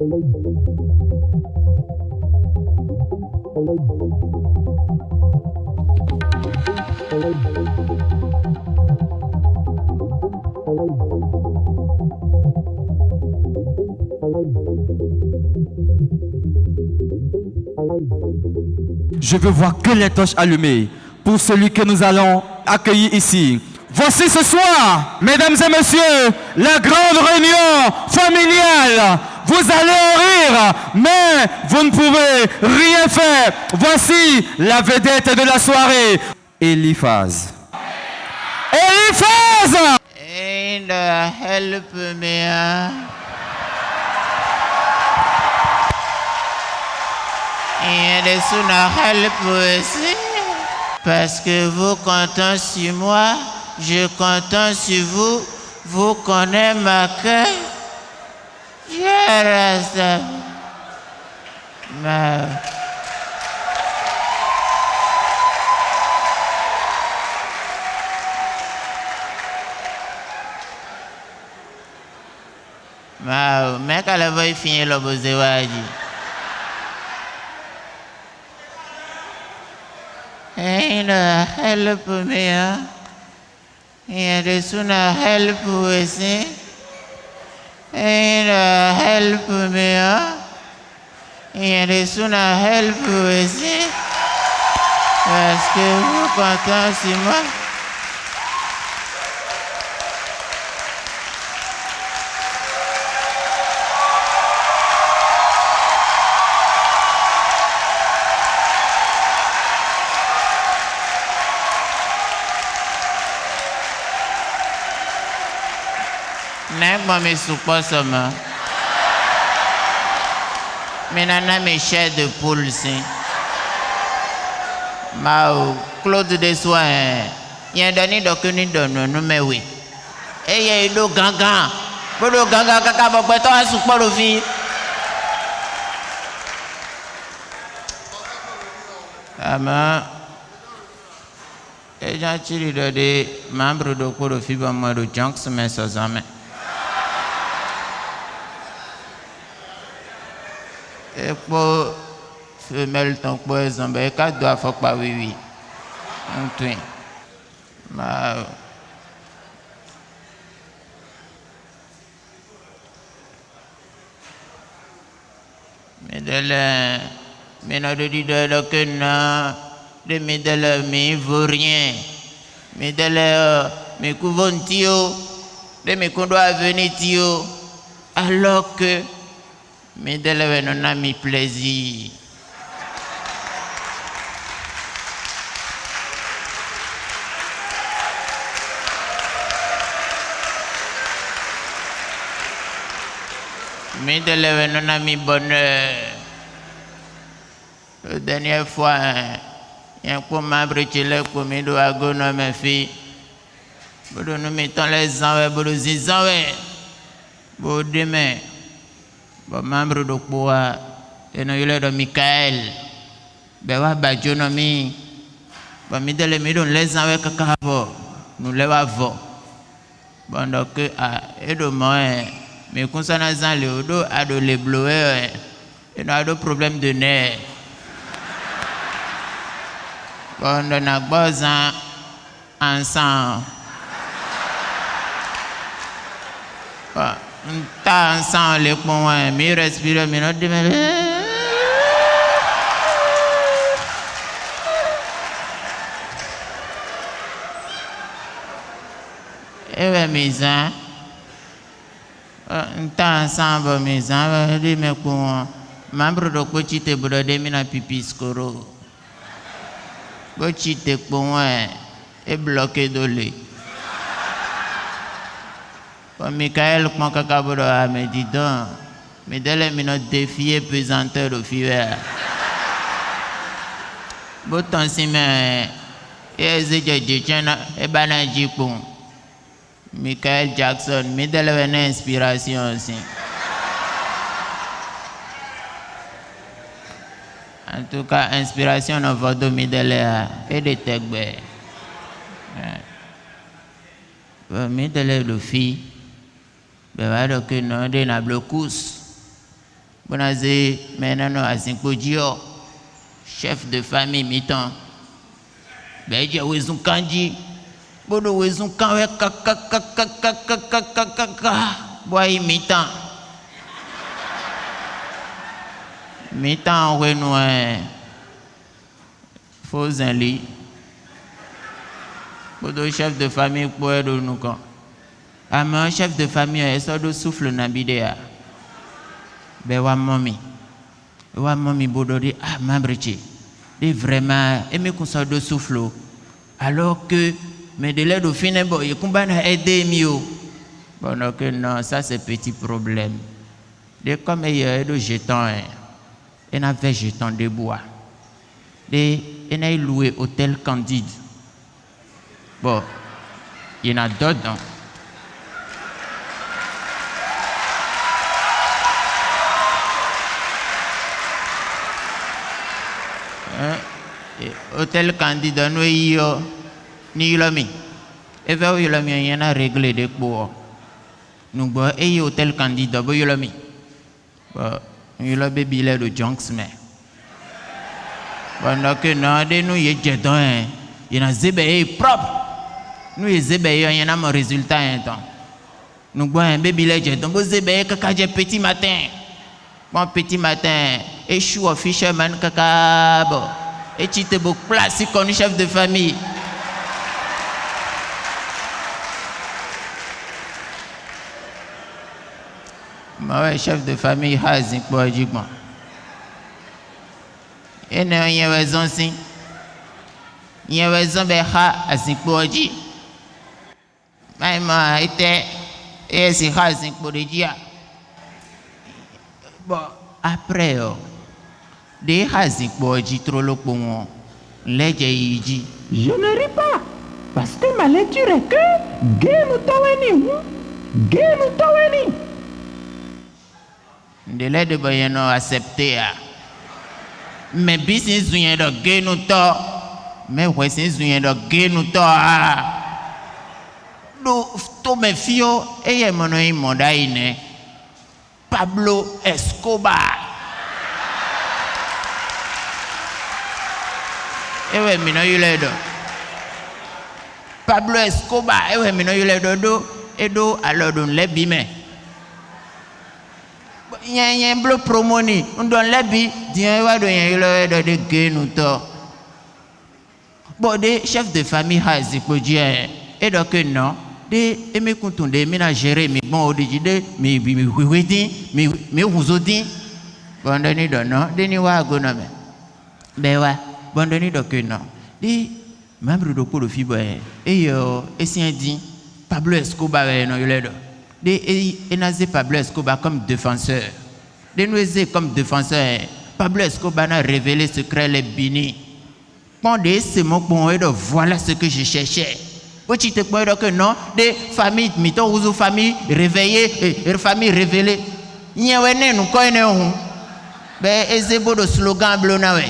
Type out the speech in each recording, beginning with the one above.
Je veux voir que les torches allumées pour celui que nous allons accueillir ici. Voici ce soir, mesdames et messieurs, la grande réunion familiale. Vous allez en rire, mais vous ne pouvez rien faire. Voici la vedette de la soirée, Eliphaz. Eliphaz! And help me. Et sooner help aussi. Parce que vous comptez sur moi, je compte sur vous, vous connaissez ma cœur. Je reste. Mais quand elle va finir le besoin, and help me, and sooner help us, and help me, and sooner help us, parce que vous comptez sur moi. N'est-ce mes soupes seulement. Mais nana mes chairs de poule si. Mao Claude de soins. Il y a donné d'aucune donne nous mais oui. Et il y a eu le ganga. Pour le ganga kaka pour toi soupe le vie. Ama. Et j'ai tiré des membres de cours de fibre moi de junk mais sans jamais. Et pour femelle ton poison, ben quatre doigts faut pas oui. Un twin. Mais non de dire que non, de médailles mais vaut rien. Médailles mais couvons tio, de mes qu'on doit venir tio, alors que mais de la on a mis plaisir. Mais de la on a mis bonheur. La dernière fois, il y a un peu membre qui l'a commis de agono ma fille. Nous mettons les envers, les envers. Bon demain. Bon membre de quoi et nous il de Michael ben wa ba jonomi bon mi de mi don les avec kakavo nous les va vo bon donc et de moi mais concernant ça le do a de les blower et nous a de problème de nerfs bon on a besoin ensemble bon ta ensemble les points mais respire mais non demain et ouais maison ta ensemble maison les mais pour membre de petit te brode mina pipi scoro petit te point est bloqué de lait. Michael, comment kakaboro a me dit donc, mais dès les minutes défier pesanteur de fever. Boton si mais et Zedjana et Banajipon. Michael Jackson, mais dès les inspiration aussi. En tout cas, inspiration de votre midèle et de Tegbe. Midèle de fille. Ben voilà que nous avons blocus. Bonazé, maintenant, Azinkodio, chef de famille mi-temps. Ben, j'ai ouizou kanji. Bodo ouizou kanwe boy mi-temps. Mi-temps, ouais, nous, faux un lit. Bodo chef de famille, pour nous, quand. Ah, mais un chef de famille, il sort de souffle dans bidéa. Ben, wa mami bodo di ah mambrichi di vraiment aimé qu'on soit de souffle alors que mes délais de fin bon il combat na aider mieux bon donc non ça c'est petit problème de comme il y a de jetons et avait jetons de bois de il a loué hôtel Candide bon il y en a d'autres hôtel Candide nous yo ni lomi et vers yo lomi y en a réglé de quoi nous bon et hôtel Candide bo yo lomi bon yo lo baby le de junks mais pendant que non de nous y jedon y en a zébé propre nous y zébé y en a mon résultat un temps nous bon un baby le jedon bo zébé kaka je petit matin bon petit matin et chou au fisherman kaka bon et tu te beau classique comme chef de famille. Moi, chef de famille, Hazin, pour dire moi. Et non, il y a raison, si. Il y a raison, mais Hazin, pour dire. Mais moi, et c'est Hazin, pour dire. Bon, après, des Hazin, pour dire trop le pour moi. Je ne ris pas, parce que ma lecture est que Genu Taweni. De l'aide de Bayano accepté. Mais business vient de Genu To. Mais business vient de Genu To. To me fio, et mon nom mondaine. Pablo Escobar. Et ouais, mais non, il est Pablo Escobar, et ouais, mais non, il est et do, alors on l'a bimé. Il y a un bloc promoni, on donne la bi, tiens, il y a de Genu To. Bon, des chefs de famille, et donc, non, des aimés contons, des ménagères, mais bon, au déjeuner, mais vous autres, bon, donnez non, donnez wa agonome. Ben ouais. Bon, donné donc non. Des membres de Polo Fibre et si on dit Pablo Escobar non il est des et nazé Pablo Escobar comme défenseur. Des nous comme défenseur. Pablo Escobar a révélé ce secret les bini. Pendant c'est mon bon et voilà ce que je cherchais. Vous tu te crois que non des familles miton ou famille réveillée et famille révélée. Il y a un nous connaissons. Ben ezebo de slogan blonawe.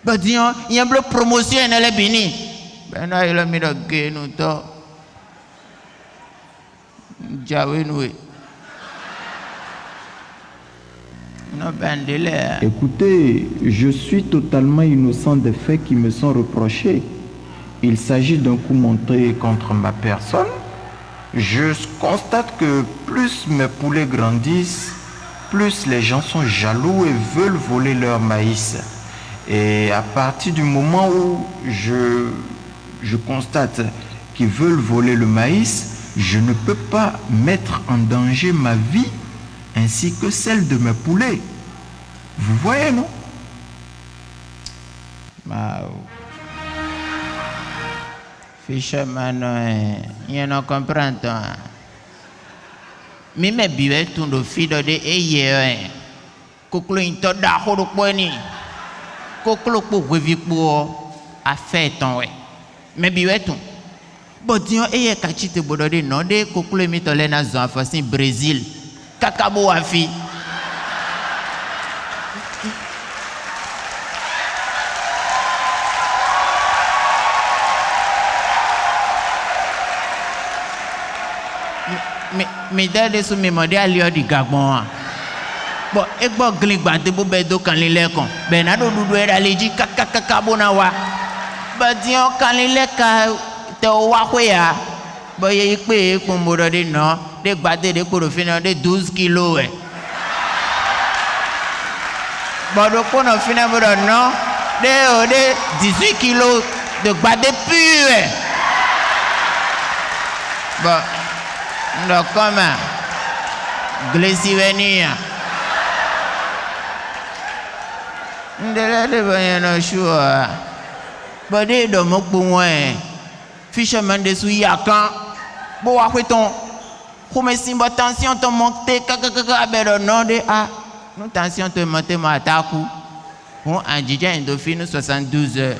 Ben disons, il y a un bloc promotion dans les Béni. Ben là, il a mis le Genu To. Écoutez, je suis totalement innocent des faits qui me sont reprochés. Il s'agit d'un coup monté contre ma personne. Je constate que plus mes poulets grandissent, plus les gens sont jaloux et veulent voler leur maïs. Et à partir du moment où je constate qu'ils veulent voler le maïs, je ne peux pas mettre en danger ma vie ainsi que celle de mes poulets. Vous voyez, non? Fisherman, il y en a comprendre. Mais mes billets sont de fido de eye. Koklo into da horo poni. Koklo pour revi pour a fait ton ouais. Mais billets sont. Bon disons eye kachite bodode non de koklo mi tole na zon fasin Brésil. Kakabo afi. Mais d'ailleurs, ce mémoire à l'heure du Gabon. Bon, et bon, glibante, vous bedo quand il est con. Ben, à nous, elle a dit kakabonawa. Ben, disons, quand il est te wahwea. Bon, il y a eu pour me non, des battes de pour finir de 12 kilos. Bon, donc, on a fini non, de 18 kilos de battes pures. Bon, donc, comment? Glessivenir. Ndele bayana shua. Bade do mokboué. Fisherman de souyakan. Bo akweton. Comme si ma tension te monte kaka bero non de a. Nous tension te monte ma taku. On a déjà un dauphin 72 heures.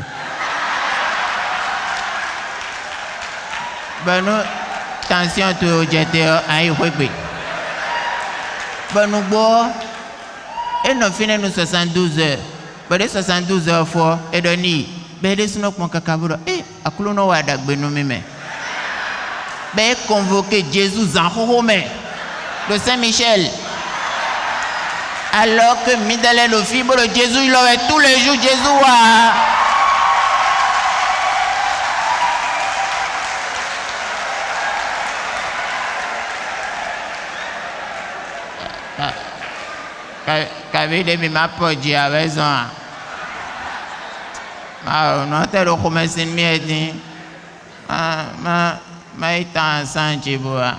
Ben nous tension te jeter à y ben nous bois et nous finissons 72 heures. Ben les 72 heures fort et de nuit. Ben les snok mon kakaburo. À coulono wadak ben nous mime. Ben convoqué Jésus en Rome de Saint-Michel. Alors que Midale le fibre de Jésus il aurait tous les jours Jésus Kavide mi ma podi a raison. Non te lo commencer mi edi. Ma étant sanji boa.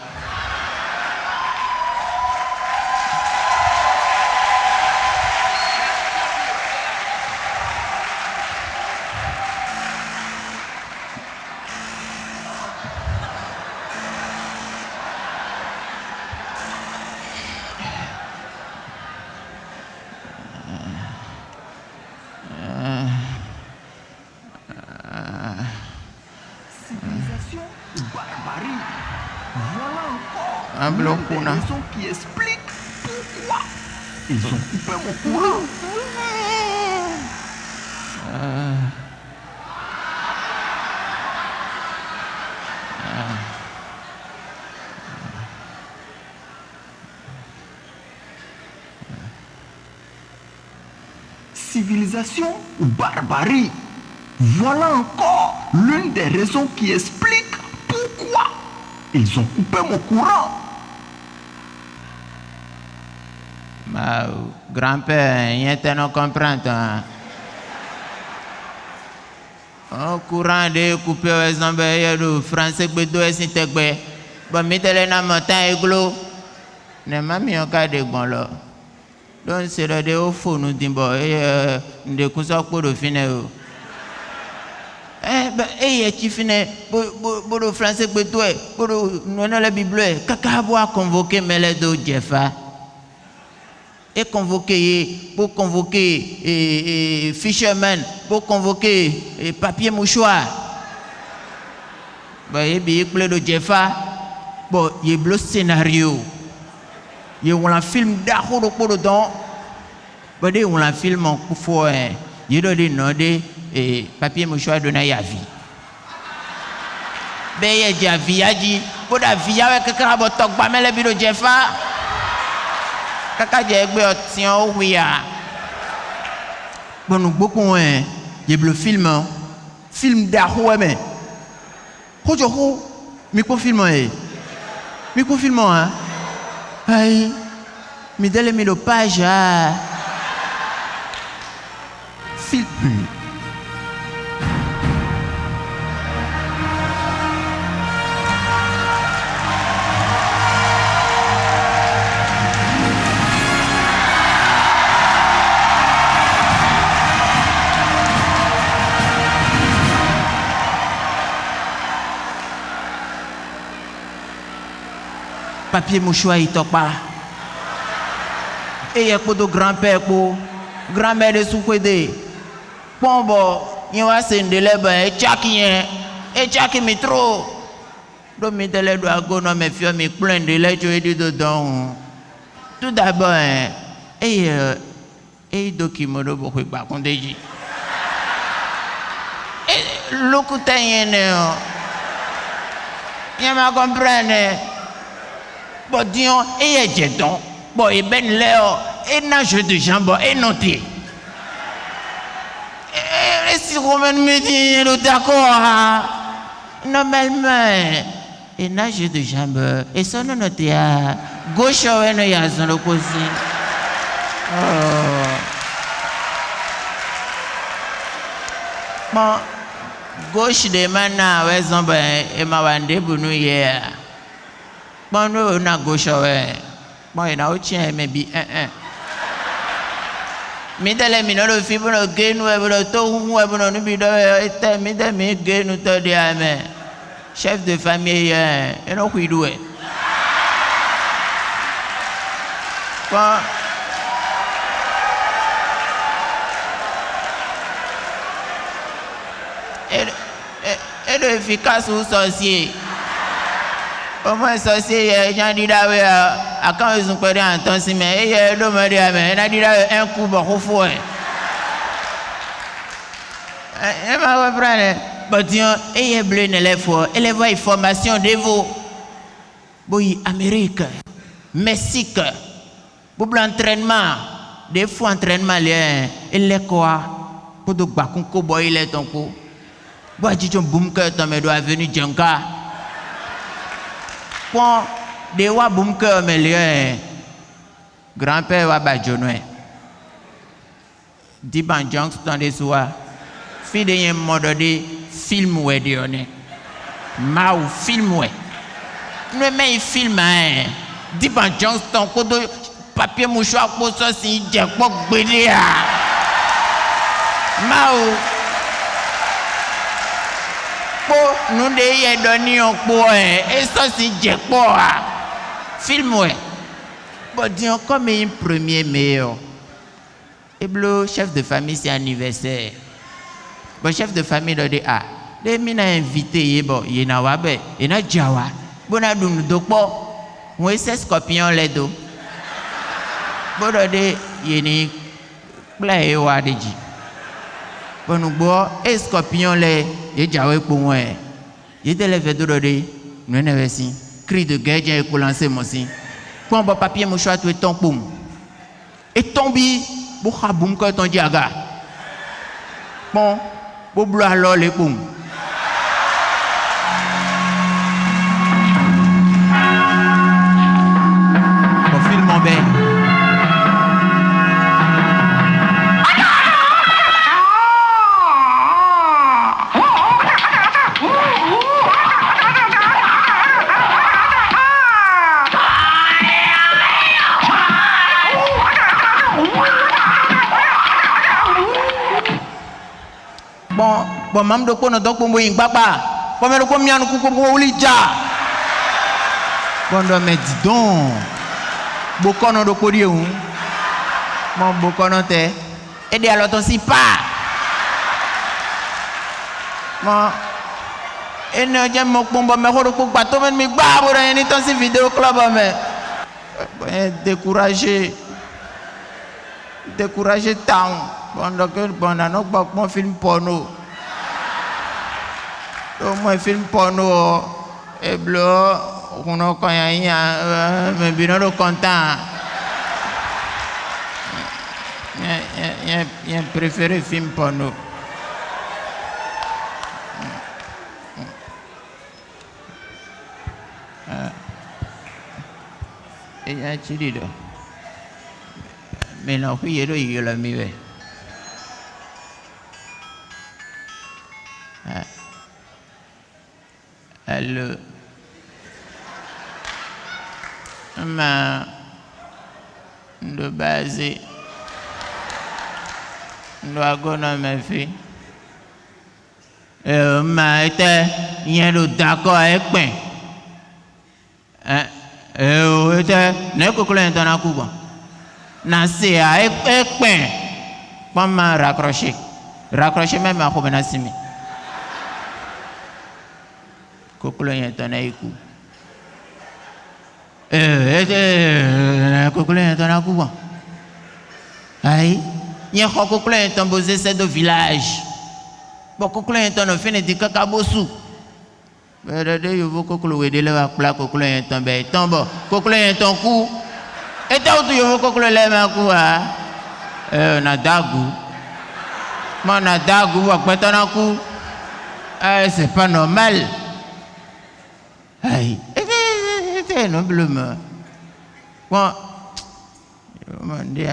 Un bloc qu'on a. Qui explique pourquoi ils ont coupé mon courant. Civilisation ou barbarie? Voilà encore l'une des raisons qui explique pourquoi ils ont coupé mon courant. Ma grand-père, il y a non comprendre. Au courant de couper les zombies, le français bedo est intégré. Bon, mettez-les dans la montagne glo. Ne m'a mis en cas de bon là. Donc c'est le de au fond nous dit bon et de cousin pour le finir. Et tu finis pour le français bedo pour nous dans la Bible. Kaka bois convoquer mêlé de Jeffa. Et pour convoquer fisherman, pour convoquer papier mouchoir. Il y a plein de Jeffa. Bon, il y a le scénario. Il y a un film d'arro dedans. Il y a un film en coup fort. Il y a des noms de papier mouchoir de Nayavi. Il y a déjà vie, il y a dit, pour la vie, il y a quelqu'un qui a pas mal de Jeffa. Kaka jegbe otion ouya. Bon nous beaucoup il y a le film d'arro mais. Hojo microfilm microfilm hein. Aïe. Mi dele mi le page film. Papier mouchoir il toque pas. Et il y a de grand-père pour grand-mère de soukwede. Bon il y a un délai et tchaki métro. Donc mes délais doivent go non mais fier mais plein de délais tu es dedans. Tout d'abord et document de beaucoup par contre dit. Et l'okutain il m'a comprendre. Bon, disons, et il y a bon, et ben Léo, et nage de jambes et noté. Et si Romain me dit, d'accord, normalement, et nage de jambes et son noté à gauche, il y a son opposé. Bon, gauche de mana, ouais, zombe, et ma wande bunu hier. Bon, nous, on a gauche, ouais. Bon, il y a autre chien, mais bien, mais dans les minutes, le film, le gain, le tour, le nubido, et mais dans les gains, nous te disons, chef de famille, et non, qui doit. Bon. Et le efficace ou sorcier. Au moins, sorcier, j'ai dit là, à quand ils ont perdu un temps, si mais il y a dit là, un coup, beaucoup fort. Et ma reprendre, bon, tiens, il y a bleu, il est fort, il y a information de vous. Oui, Amérique, Mexique, pour l'entraînement, des fois, entraînement, il est quoi? Pour de bakunko, boy, il est ton coup. Bon, je dis, boum, que tu me dois venir, Djanka. Bon, des fois, boum, que me lieu. Grand-père va badjonoué. Dis, ban, Djank, dans des soirs. Fille de y'a mode de film, ouais, dionné. Ma ou film, ouais. Ne mais film, hein. Dis, ban, Djank, ton coup de papier mouchoir pour ça, si j'ai pas de Ma ou. Pour nous d'ailleurs donner un coup et ça c'est jackpot film ouais bon disons comme un premier meilleur et le chef de famille c'est anniversaire bon chef de famille doit dire ah les mina invité bon il na wabe il na jawa bon na dum dokpo on essaie scorpion les dos bon doit dire il ni play wa deji bon nous bois et scorpion les et jawe pour moi il était levé de l'odé nous n'avons si cri de guerre j'ai lancé mon si quand bon papier mouchoir tu es ton poum et tombi pour boum que ton diaga bon pour bloquer alors les poum bon film mon ben bon mam do ko no do ko mo yin papa ko me do ko mi anu ko wuli ja bon do me dis donc bo ko no do ko ri un mo bo ko no te e de alo to si pa mo e no je mo pombo me ko do ko gba to men mi gba bo re ni to si vidéo club me découragé tant bon donc bon na no gba mo film porno au moins film porno et bleu on a quand y a mais bien le content y a préféré film porno et y a chili mais non oui il y a la mieux elle ma de base doit gona ma fille ma était rien de d'accord avec moi était ne ko kula dans la coupe na c'est avec moi pas m'a raccroché même à ko na simi kokolo yentana iku kokolo yentana kuba ai yen kokolo yentan bosé c'est de village bon kokolo yentan fin de kakabosu de yo kokolo wede le wa pla kokolo yentan be tombo kokolo yentan ku Et t'as où tu veux que le lait m'a quoi? On a d'agou. Moi, on a d'agou, après t'en as coup. C'est pas normal. Aïe. C'est noblement. Bon. Je me dis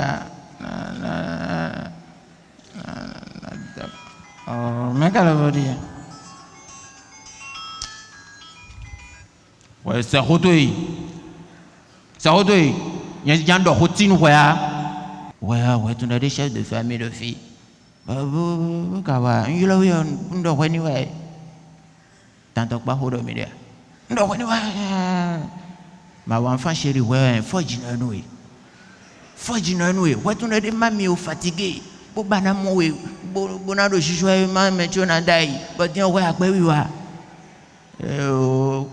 oh, mais qu'elle va dire? Ouais, c'est routouille. C'est routouille. Il y a des routines, ouais. Ouais, tu as des chefs de famille, de filles. Il y a un ouais. Tant que pas au milieu. Ma enfant chérie, ouais, faut dire nous. Faut dire nous. Ouais, tu as des mamies fatiguées. Pour banamo, bonado chichoué, mais tu n'as pas dit. Mais tiens, ouais, après, oui, ouais.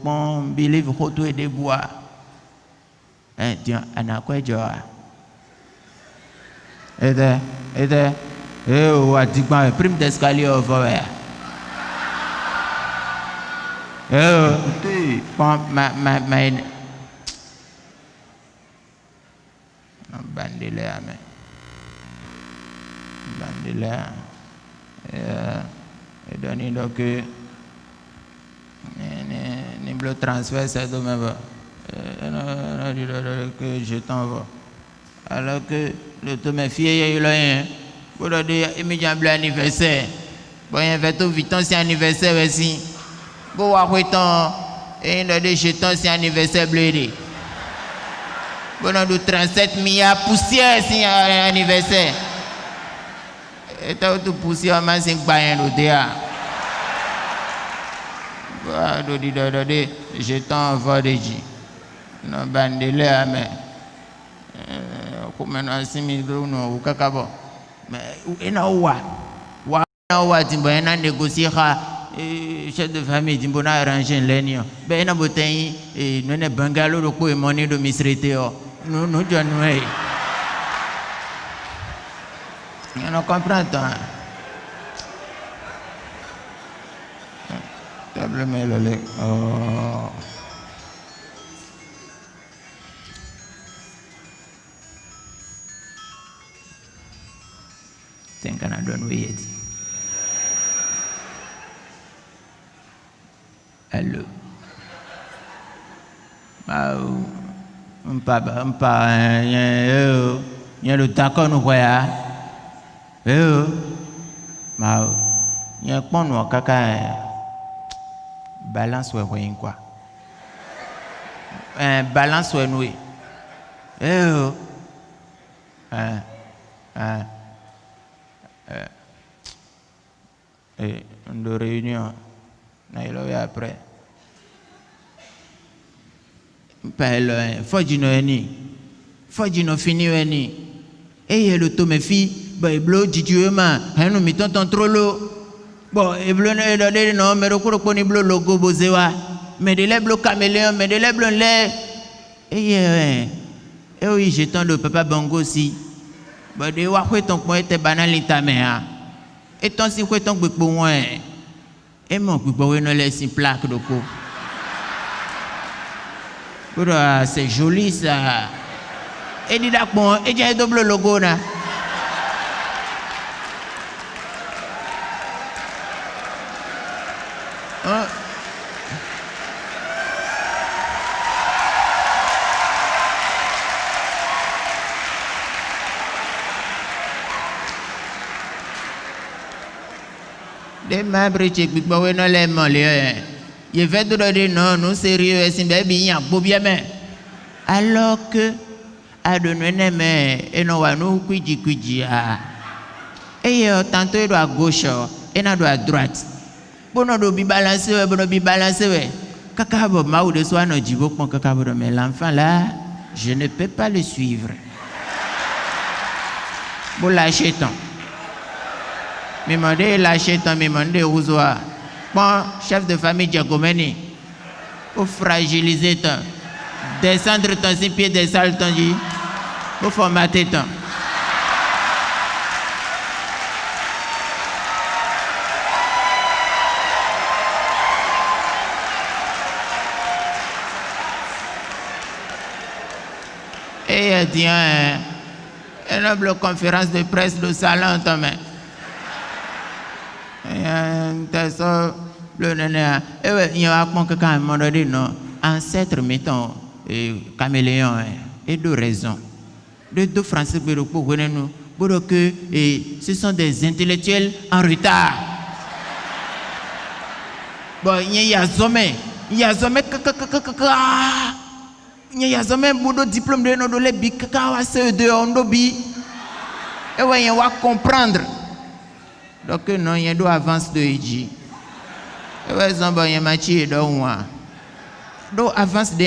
Mon believe roto et des bois. Tiens, on a quoi, Joa? Oh, dit quoi, prime d'escalier au fond. Écoutez, Bandela, mais. Bandela. Et donner donc le transfert, c'est de même. Que je t'envoie. Alors que le tout mes filles, il y a eu pour le dire immédiatement anniversaire. Bon, il y a tout vite, c'est anniversaire aussi. Bon, après temps, il y a des jetons, c'est anniversaire bleu. Bon, on a 37 milliards poussière, c'est anniversaire. Et t'as tout poussière, mais c'est pas un autre. Je t'envoie des gens. Non, bandela, mais. Comme un 6 000 euros au cacao. Mais il y a un négocier chef de famille, il y a arrangé l'année. Mais il y a un bungalow de quoi monnaie de misérité. Nous, nous, nous. On comprend ça. Oh. C'est un Canadien, oui. Allô. Il y a le tacon ou quoi? Il y a un pont ou caca. Balance ou rien quoi. Balance ou noué. De réunion, après. Faut dire fini. Et le tome fille, il blow tituement, nous mettons ton trop l'eau. Bon, et bleu non, mais le cours de bleu logo bozewa. Mais de lait bleu caméléon, mais de lait bleu lait. Et oui, j'étends le papa Bongo aussi. Bon, de voir que ton point était banal in ta mère. Et ton si quoi ton pour moi. Et mon pour ne laisse une plaque de co. C'est joli ça. Et dis d'accord, et j'ai un double logo là. Des membres qui sont dans les malais. Il fait tout le dire non, nous sérieux, c'est bien, bien, mais. Alors que, à de nous, mais, et non, nous, cuidi, et tantôt, il doit à gauche, et non, à droite. Bon, on doit balancer, Kakabo, ma ou de soi, non, du beau, mais l'enfant là, je ne peux pas le suivre. Bon, lâchez ton. Mimandé, lâchez ton, mimandé, ouzoa. Bon, chef de famille Giacomeni, pour fragiliser ton, descendre ton 6 pieds des salles, ton dit, pour formater ton. Et il dit, une noble conférence de presse de salon, Thomas. Et il y a un moment donné, non, ancêtre, mettons, caméléon, et deux raisons. Deux Français pour nous, pour que ce sont des intellectuels en retard. Bon, il y a jamais, il y a jamais beaucoup de diplômes de nos dollars, de Ondobi. Et ouais, on va comprendre. Donc, non, il y a deux avances de Eji. Et ouais, il y a Machi et Douan. Deux avances de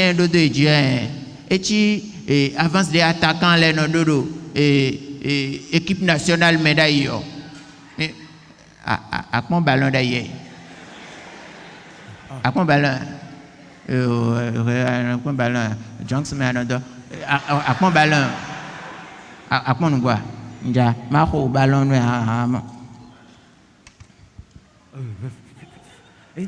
Eji. Et avance des attaquants, les Nododo. Et équipe nationale médaille. À mon ballon d'ailleurs. À mon ballon. À mon ballon. Johnson, à mon ballon. À mon quoi? Ja, Maro ballon. Et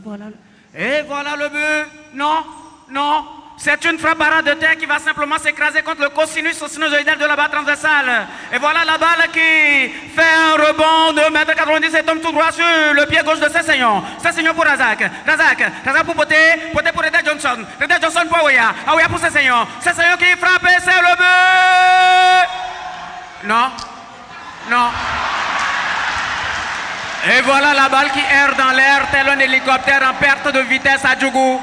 voilà le but. Non, non. C'est une frappe barre de terre qui va simplement s'écraser contre le cosinus sinusoïdal de la barre transversale. Et voilà la balle qui fait un rebond de 1m90 et tombe tout droit sur le pied gauche de Cessignon. Cessignon pour Razak. Razak pour Poté pour Reda Johnson. Reda Johnson pour Aouya. Aouya pour Cessignon. Cessignon qui frappe et c'est le but. Non. Non. Et voilà la balle qui erre dans l'air tel un hélicoptère en perte de vitesse à Djougou.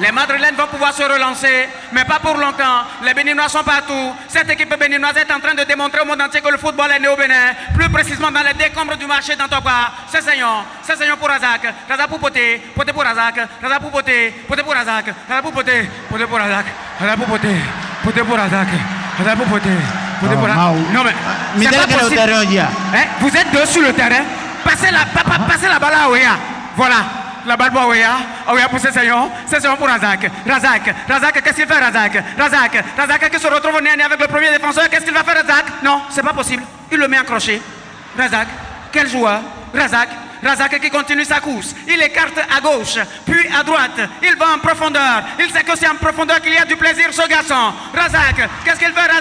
Les Madrilènes vont pouvoir se relancer, mais pas pour longtemps. Les Béninois sont partout. Cette équipe béninoise est en train de démontrer au monde entier que le football est né au Bénin. Plus précisément dans les décombres du marché d'Antokwa. Cessignon pour Razak. Razak pour Poté. Poté pour Razak. Razak pour Poté. Poté pour Razak. Razak pour Poté. Poté pour Razak. Razak pour Poté. Poté pour Razak. Razak pour Poté. Poté pour Razak. Non mais, c'est pas possible. Vous êtes deux sur le terrain. Passez la balle à Ouya. Voilà. La balle pour Aouya. Aouya pour Cessignon. Cessignon pour Razak. Razak, qu'est-ce qu'il fait Razak qui se retrouve au nez avec le premier défenseur. Qu'est-ce qu'il va faire Razak? Non, c'est pas possible. Il le met en crochet. Razak, quel joueur? Razak qui continue sa course. Il écarte à gauche, puis à droite. Il va en profondeur. Il sait que c'est en profondeur qu'il y a du plaisir, ce garçon. Razak, qu'est-ce qu'il fait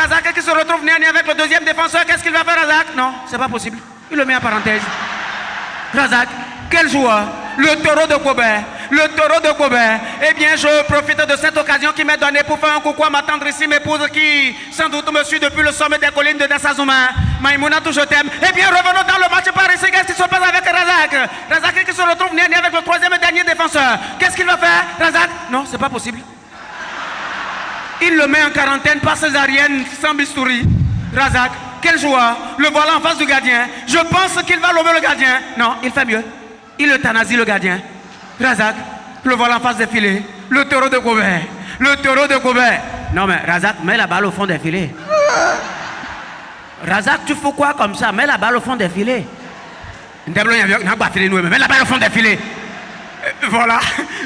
Razak qui se retrouve nez avec le deuxième défenseur. Qu'est-ce qu'il va faire Razak? Non, c'est pas possible. Il le met en parenthèse. Razak, quel joueur? Le taureau de Gobert. Eh bien, je profite de cette occasion qui m'est donnée pour faire un coucou à ma tendrissime épouse qui, sans doute, me suit depuis le sommet des collines de Dessazouma. Maïmouna, tout je t'aime. Eh bien, revenons dans le match par ici. Qu'est-ce qui se passe avec Razak? Razak qui se retrouve né avec le troisième et dernier défenseur. Qu'est-ce qu'il va faire, Razak? Non, c'est pas possible. Il le met en quarantaine par césarienne sans bistouri. Razak, quel joueur? Le voilà en face du gardien. Je pense qu'il va lever le gardien. Non, il fait mieux. Il euthanasie le gardien. Razak, le voilà en face des filets. Le taureau de Gobert. Non mais Razak, mets la balle au fond des filets. Razak, tu fais quoi comme ça? Mets la balle au fond des filets. Mets la balle au fond des filets. Voilà,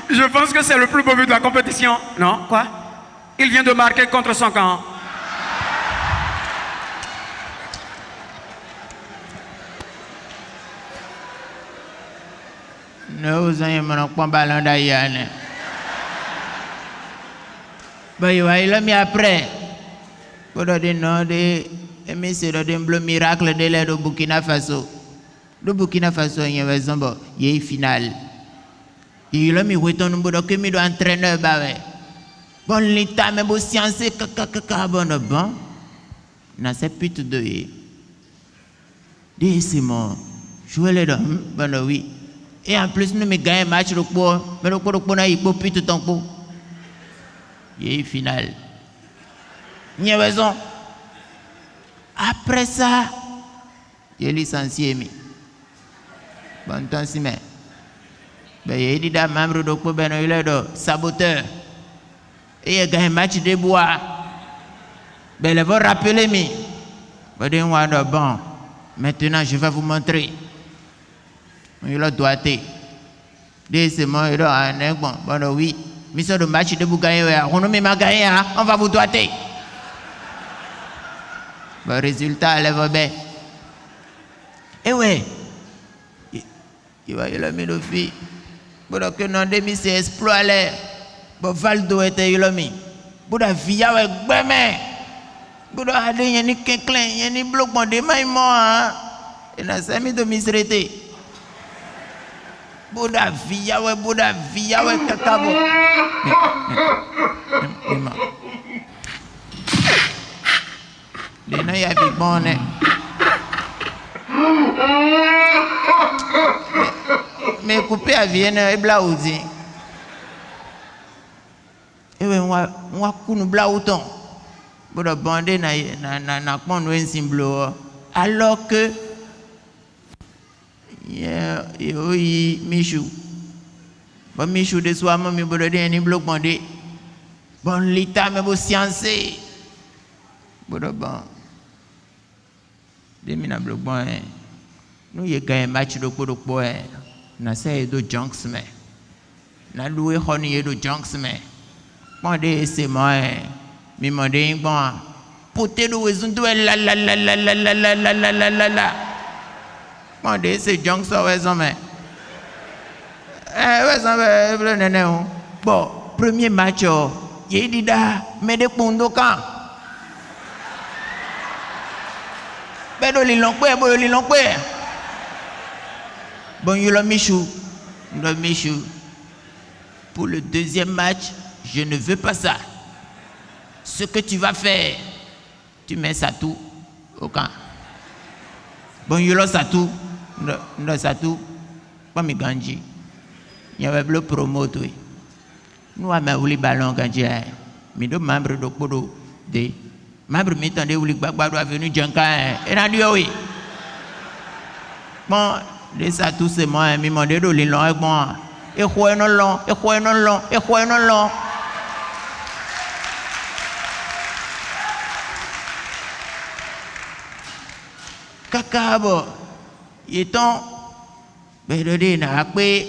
je pense que c'est le plus beau but de la compétition. Non, quoi? Il vient de marquer contre son camp. Nous avons un ballon d'ailleurs. Il a mis après. Pour donner nom de le miracle de l'air de Burkina Faso. Le Burkina Faso, il y a une finale. Il a mis un nombre de entraîneurs. Bon, l'état, mais bon, science, bon. Dans cette pute de. C'est mon. Jouer les deux. Bon, oui. Et en plus, nous gagnons un match, mais le coup n'a pas pu tout en coup. Il y a une finale. Il y a raison. Après ça, il est licencié. Bon temps, si mais. Il y a dit que membre de coup, il est saboteur. Et il a gagné un match de bois. Il va rappeler, mais. Bon, maintenant, je vais vous montrer. Il a doigté. C'est moi, il a un bon. Bon, oui. Mais c'est le match de Bougaïe. On ne m'a gagné, on va vous doigter. Bon, résultat, elle va bien. Eh ouais. Il a mis le fille. Bon, que non, demi, c'est exploit l'air. Bon, Valdo était il a mis. Bon, la fille, ouais, Bodo ada yang ni keklen, yang ni blok monde mai mo. Ina sami do misrete. Boda via we kakabo. Dena ya bi bone. Me couper a vienne e blauzi. Ewe wa kunu blauton. Bodo bande na pon wen simblo. Alors que oui Michou. Bon Michou de soir moi me bodo de ni bloc bande. Bon l'état me bo sciencer. Bodo bon. Demina bloc bon. Nous y gagne match de ko na say do junks me. Na loué honey do junks me. Bande c'est moi. Mi mande bon. Poté do wezundo la. Bande c'est junks wezo me. Wezo me bleu nene. Bon, premier match yedida me de pondo kan. Bedo li lonkwe. Bon, yo le Michou. Pour le deuxième match, je ne veux pas ça. Ce que tu vas faire, tu mets ça tout au camp. Bon, yo le ça tout. Non, ça tout. Pas mi ganji. Il y avait le promo tout. Nous avons eu ballon ganji. Mais deux membres de Kodo. Des membres mettant des ouli bagbado a venu Djanka. Et là, oui. Bon. De ça tout c'est moi mi mandé do li long bon e khoy non long kakabo yeton be do de na pe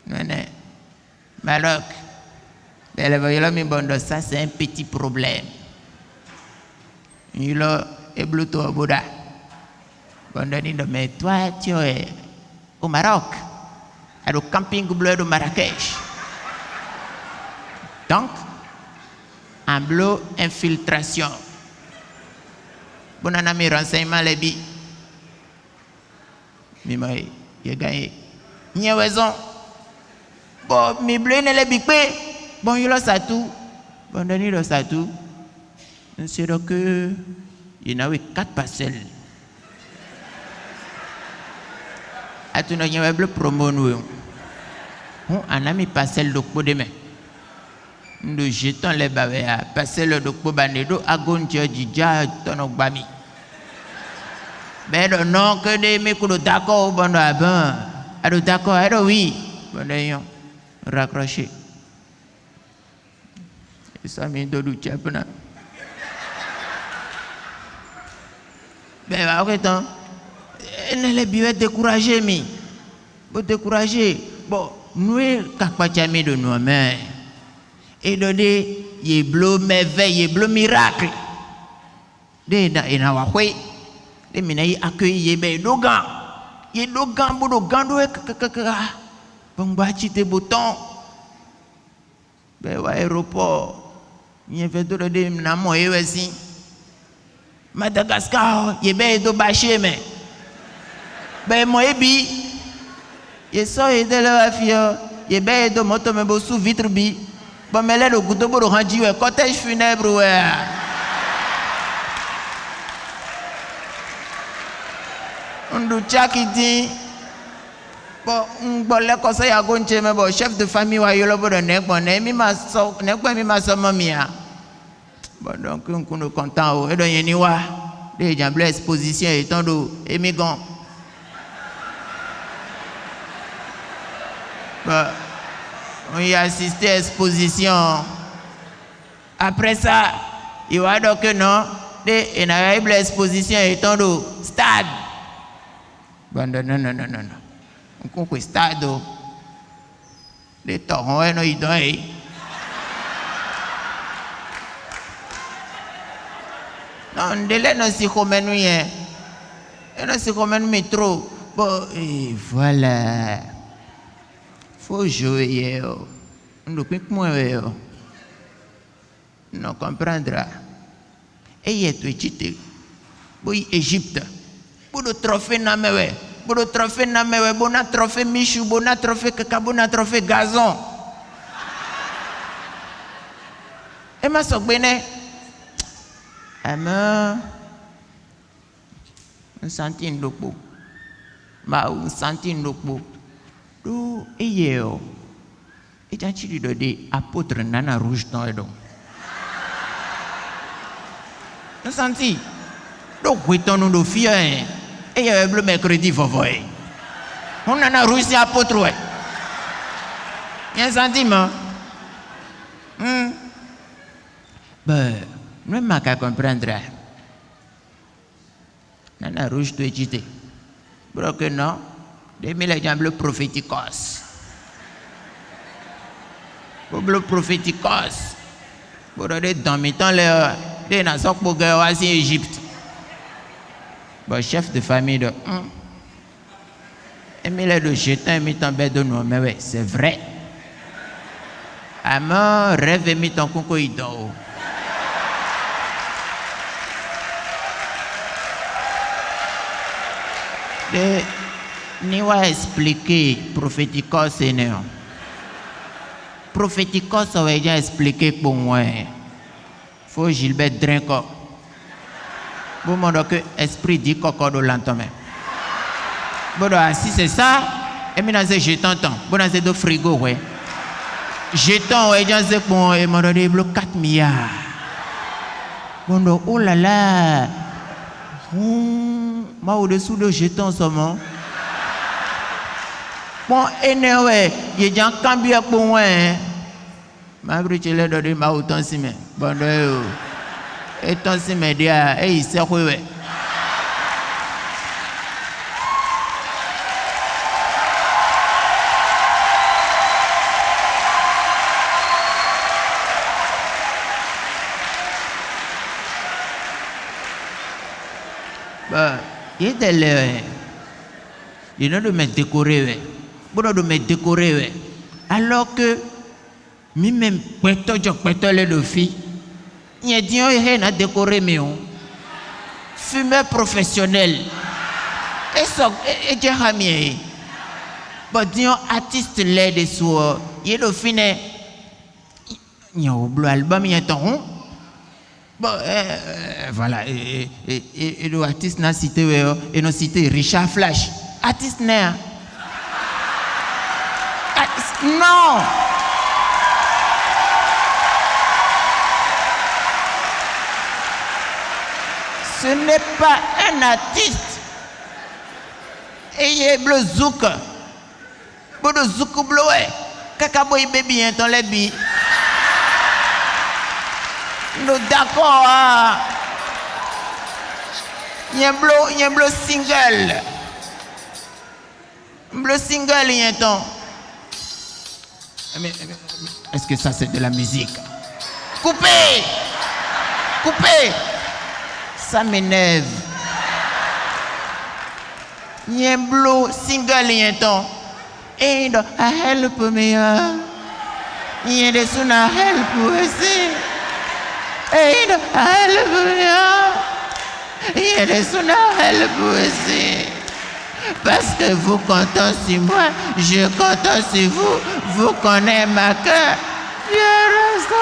nene Maroc belle voyela mi bondo ça c'est un petit problème il a ebluto boda. Mais toi, tu es au Maroc, au camping bleu de Marrakech. Donc, en bleu, infiltration. Bon, on a mis renseignement les billes. Mais moi, j'ai gagné. Il y a raison. Bon, mes bleus ne les biquent. Bon, il a ça tout. Bon, il a ça tout. C'est donc il y en a 4 parcelles. Atuna nyawe bleu promo nous on a mis parcelle de ko demain nous jetons les bavea parcelle de ko banedo agontia dija tono gbami mais non que des micro d'accord bon ben ado d'accord ado oui bon d'ailleurs raccroché et ça me do du chapna ben ok tant ne les biais découragés mi bon découragé bon nous kakpachami de nous mais et donner y bleu merveille y bleu miracle de na wa kwe de minai accueillir y be dogan bodo gando bon ba chite bouton be wa aéroport y fait de na mo ewesi Madagascar y be do baché mais ben moi bi ye so e de la fio ye be do moto me bo sous vitre bi bon me le do gudo bo ranji we cortège funèbre we ndu chakiti bon ngbo le ko so ya go nche me bo chef de famille wa yo lo bo ne gbon ne mi ma so mamia bon donc on est content o e do yen ni wa de jamble exposition et tant do émigrant. On y a assisté à l'exposition. Après ça, il va donc que non, il y a une exposition étant au stade. Bon, non. On comprend stade. Les torrents, ils donnent. Non, délai non si comme nous y est. Non si comme nous métro. Bon, et voilà. Faut jouer. On ne peut pas non comprendra. et tu es oui Égypte pour trophée namewe pour trophée namewe bona trophée michou bona trophée kaka bona trophée gazon et ma sogbene ama un centime d'eau ma un centime d'eau do eyeo et un chili de apôtre nana rouge dans le dos un centime donc oui ton nom de fille et il y a le mercredi vous voyez on nana rouge c'est apôtre ouais il y a un sentiment ben nous m'as qu'à comprendre nana rouge tu es cheaté bro que non 2000 les gens bleu prophéticos bleu prophéticos pour aller dans mes temps les nations pour guerre en Égypte bon chef de famille de et mais de jeter et mit en bête de nous mais ouais c'est vrai à mort rêve et mit en concoïdo de ni va expliquer prophéticos c'est non prophéticos ça va déjà expliquer pour moi faut Gilbert Drinko bon mon que esprit dit coco de l'entame bon si c'est ça et maintenant c'est jeton temps bon c'est de frigo ouais jeton ouais déjà c'est bon et mon de bloc 4 milliards bon oh là là ma au-dessous de jeton seulement bon anyway il y a un cambio pour moi ma brichele de ma autant si mais bon et tant si média et il sait ouais bah il est là il ne de me décorer bon de me décorer alors que même peut-être les deux filles il y a dit on a décoré mais on fumeur professionnel et ça et j'ai bon disons artiste les des soirs il est au final il y a un bleu album il y a ton bon voilà et le artiste n'a cité et non cité Richard Flash artiste n'est non ce n'est pas un artiste et il est bleu zouk bleu zouk bleu kakaboy baby dans les billes nous d'accord il y a un bleu single il y a un temps mais est-ce que ça c'est de la musique coupez ça m'énerve il y a un bleu single il y a un temps et donc help me il y a des sons à help aussi et donc help me il y a des sons à help aussi parce que vous comptez sur moi, je compte sur vous, vous connaissez ma cœur. Je reste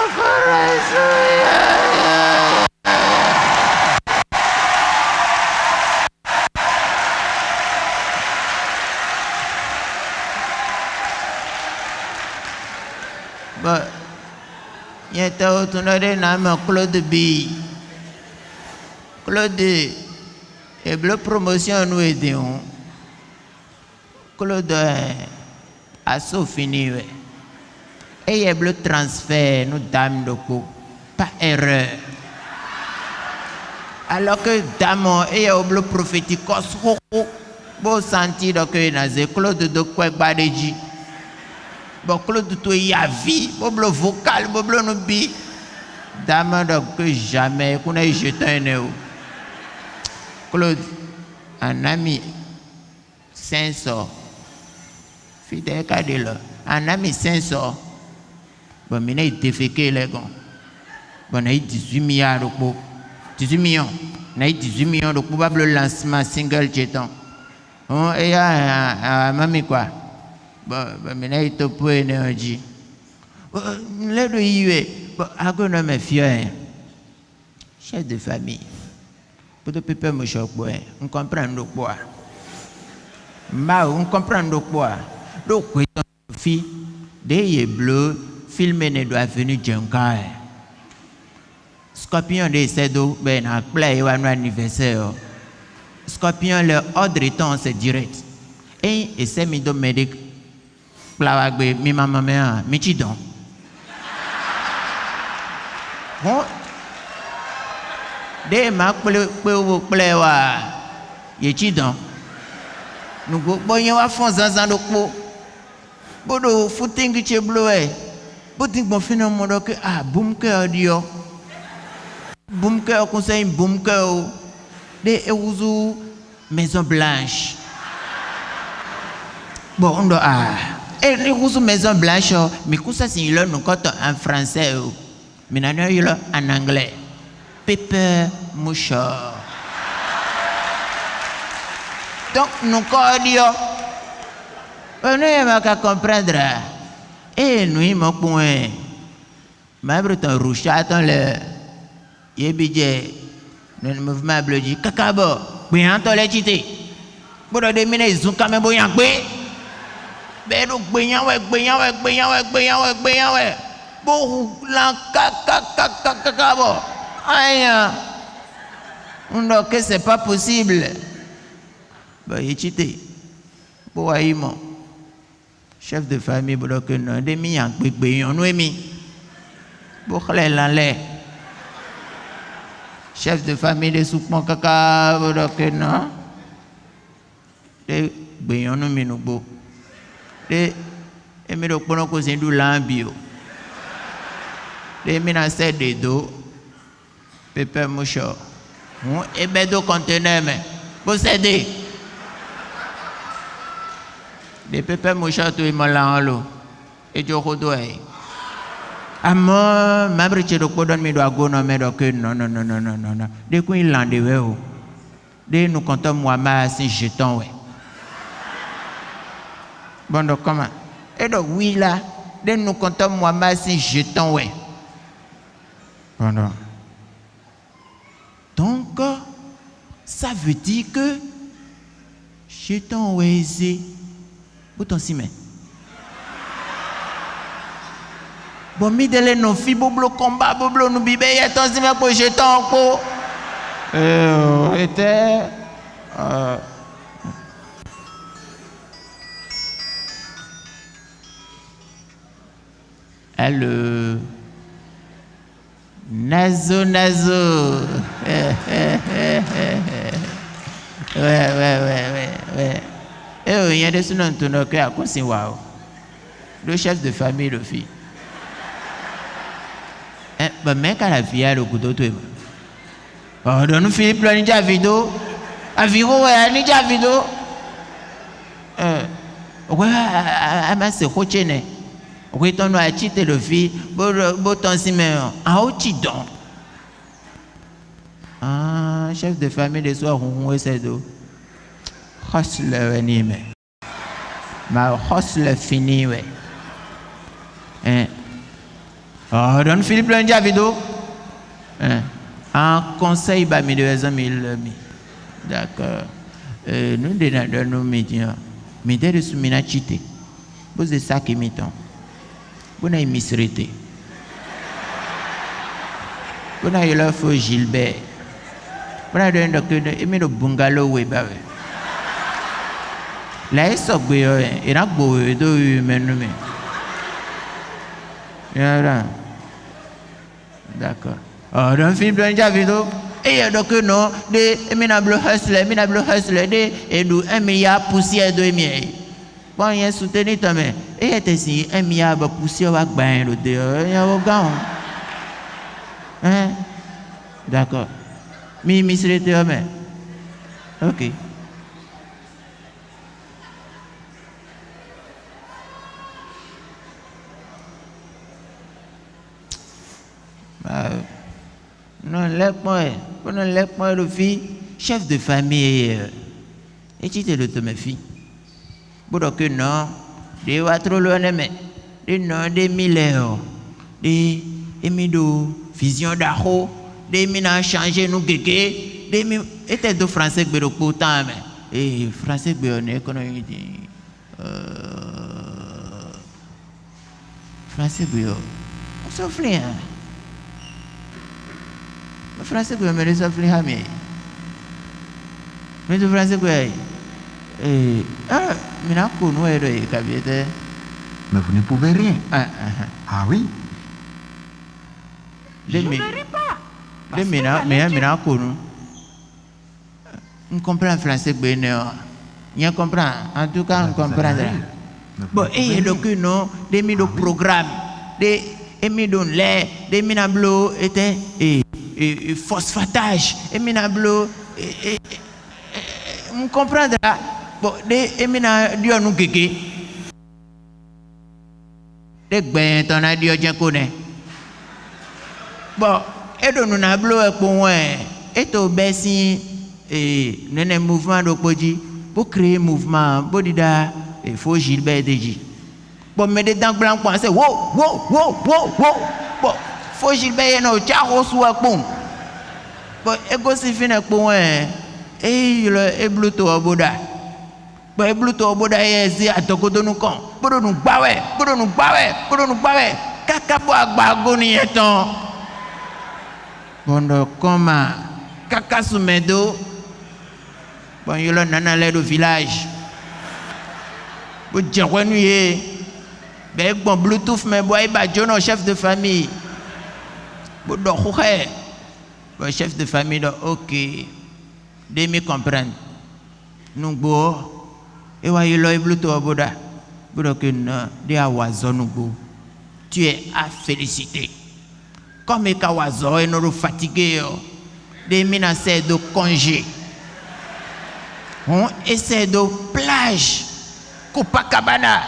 bon, il y a un autre nom, Claude B. Claude, et la promotion nous aidons. Claude a fini et il y a le transfert nous dame de coup pas erreur alors que dame et il y a le prophéticos bon sentir que naze Claude de quoi badeji bon Claude toi y a vie bon le vocal bon le nubi dame donc que jamais qu'on a jeté un Claude un ami 500 fidèle cadre un ami 500 bon mais il déféqué les gars bon il 18 milliards de 18 millions. On a eu 18 millions de probable lancement single jeton. Et il y a mamie quoi. Bon, maintenant il te pour énergie. Les deux y bon, agonome fier. Chef de famille. Pour te péper mon choc, on comprend le quoi. On comprend le quoi. Donc, fille, des bleus, filmer ne doit venir Djankai. Scorpion de Sedo, ben à play ou un anniversaire. Scorpion, le ordre étant c'est direct. Et c'est mi domédic, plawagbe, mi maman mea, mi chidon. Bon, des marques play wa, ye chidon. Nous voyons à fond dans le pot. Bodo footing qui est bleué. Bodo bon phénomène que ah boom cœur dio. Boom cœur conseil boom cœur. Des euzu Maison Blanche. Bon on doit ah. Et les euzu Maison Blanche mais quoi ça c'est là nous quand en français. Mais non il en anglais. Pepper mouchard. Donc, nous cordions. On n'a pas comprendre. Et nous, il m'a point. Ma breton rouge, attends le. Il y a budget. Le mouvement bleu dit Kakabo. Bien, t'as les tités. Pour le déminer, ils ont quand même bien. Ben, nous, bien. Bon, là, Kakabo. Aïe. On a que c'est pas possible. Bah, il est cheaté. Pour Aïmon, chef de famille, pour que nous demi en bébé, on nous mis. Pour l'aller. Chef de famille de soupement caca, pour que nous. De béon nous mis nous beau. De et mais donc pour nous causer du lambio. De menacer des dos. Pépé mouchard. Et ben do conteneur mais posséder. Des pépés mouchard tout il m'a là en l'eau. Et je redouais. À moi, ma briche de quoi donne mes doigts go non mais donc non. Dès qu'on il l'en dévait où. Dès nous comptons moi ma si jeton ouais. Bon donc comment? Et donc oui là. Dès nous comptons moi ma si jeton ouais. Bon donc ça veut dire que jeton ouais c'est bouton si mais bon mi délai nos filles boblo combat boblo nous bibé y a tant si mais pour jeton ko était allô nazo ouais. Il y a des sous-noms qui ont conseillé waouh. Le chef de famille, le fille. Mais quand la fille a le couteau, tu es. Oh, donne-nous Philippe, le ninja vidéo. A viro, ouais, ninja vidéo. Ouais, mais c'est coché, oui, ton a cheaté le fille. Bon, ton si mais en haut, tu donnes. Ah, chef de famille, de soir, on c'est d'eau. Hustle anime. Ma hustle fini ouais. Oh donne Philippe le Javido. En conseil ba mi de amis. D'accord. Nous de nous médias. Mais de soumina chité. Vous c'est ça qui m'étonne. Vous n'avez misrité. Vous n'avez le feu Gilbert. Vous n'avez le bungalow ouais bah ouais. Là, il s'est dit, il a beau de mener. D'accord. Oh, dans le film de Javido, et donc non, des minable hustle, et nous 1 milliard poussière de miel. Bon, il y a soutenu ta main. Et il y a ici 1 milliard de poussière à bain le dehors. Il y a un gars. Hein? D'accord. Mais c'est le main. Ok. Non, laisse-moi. pour le fille, chef de famille, et tu te le me fille. Pour que non, des trop loin, des non, des milliards, des émido, vision d'arro, des mina changé nous kéké, des mi était de français que pourtant, et français que on est français que on souffle, hein. Français que me souffle, hein, mais le français que mais vous ne pouvez rien. Ah oui. Je ne ris pas. On comprend le français. On comprend. En tout cas, on comprend. Bon, et donc, non, des mis de programme, des mis de lait, des minablo étaient phosphatage, et minablo, on comprendra. Bon, des éminents Dieu nous kéké. Des ben ton a Dieu je connais. Bon, et donc nous n'a blo pour moi et au bessi et nene mouvement de podi pour créer mouvement bodida il faut Gilbert Deji. Bon, mais des dents blancs penser wow. Bon, faut Gilbert no charo soit bon. Bon, et go si fine pour moi et le bluto aboda. Bon, bluto aboda yezi atokodo nous kon. Bodo nous bawe. Kaka bo agbago ni eton. Bondo koma kaka sumedo. Bon, yolo nana le do village. Bo djerenuye. Ben bon bluetooth mais boy ba jono chef de famille. Bodo khouhe. Bon chef de famille do OK. Demi comprendre. Nous bo et voyez le bluetooth aboda. Bodo que non, de awazo nous bo. Tu es à féliciter. Comme les kawazo et nous fatigués, des menaces de congé. On essaie de plage. Copacabana.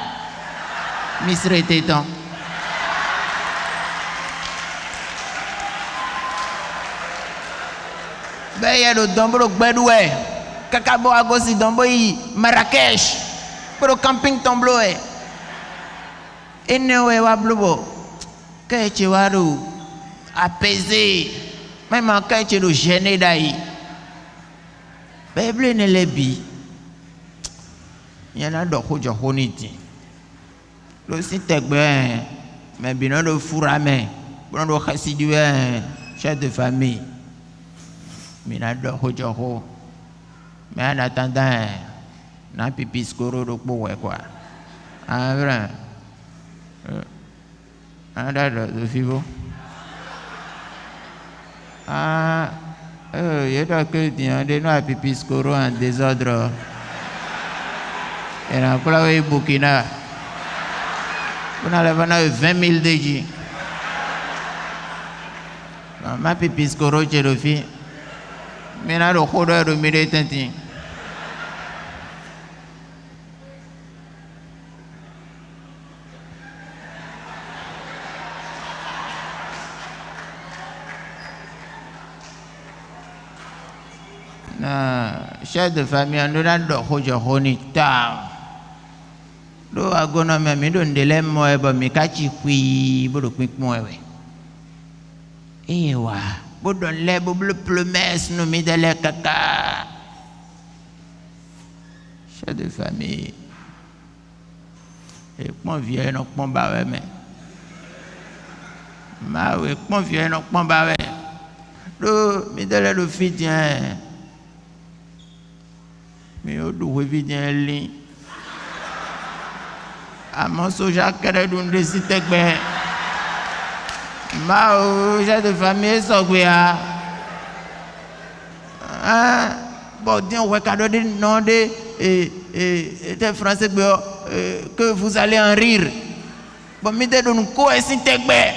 Misre Tétan. Ben, il y a le Dombo Bedoué. Kakabo Agosi Domboï, Marrakech. Pour le camping Tombloé. Et nous, Wablobo. Que tu vas apaisé. Même en cas tu es gêné d'ailleurs. Bible ne l'est il y en a d'autres qui ont été. Le site est bien, mais bien le fourramé. Bon, le chassidu chef de famille. Mais il y en a d'autres qui ont. Mais en attendant, n'a pipi scoro de quoi. Ah, vrai. Ah, d'accord, de fibo. Ah, il y a que des noix pipi scoro en désordre. Et là, pour la Burkina, on a 20 000 DG. Ma pipi scoro, j'ai le fait. Mais là, le coureur de milieu tintin. Chef de famille, on a d'autres honita. Lo agona me don dele mo ba mi kachi kwi bodo kwik mo we. Ewa, bodo le boble plumes no mi dele kaka. Chef de famille. Et pon vieux no pon ba we me. Ma we pon vieux no pon ba we. Lo mi dele lo fitien. Mais au doux vient li. À mon soja qu'elle donne des sites ben. Ma j'ai de famille sogwea. Ah bon dis on va cadeau de nom de et français que vous allez en rire. Bon mi te donne ko sites ben.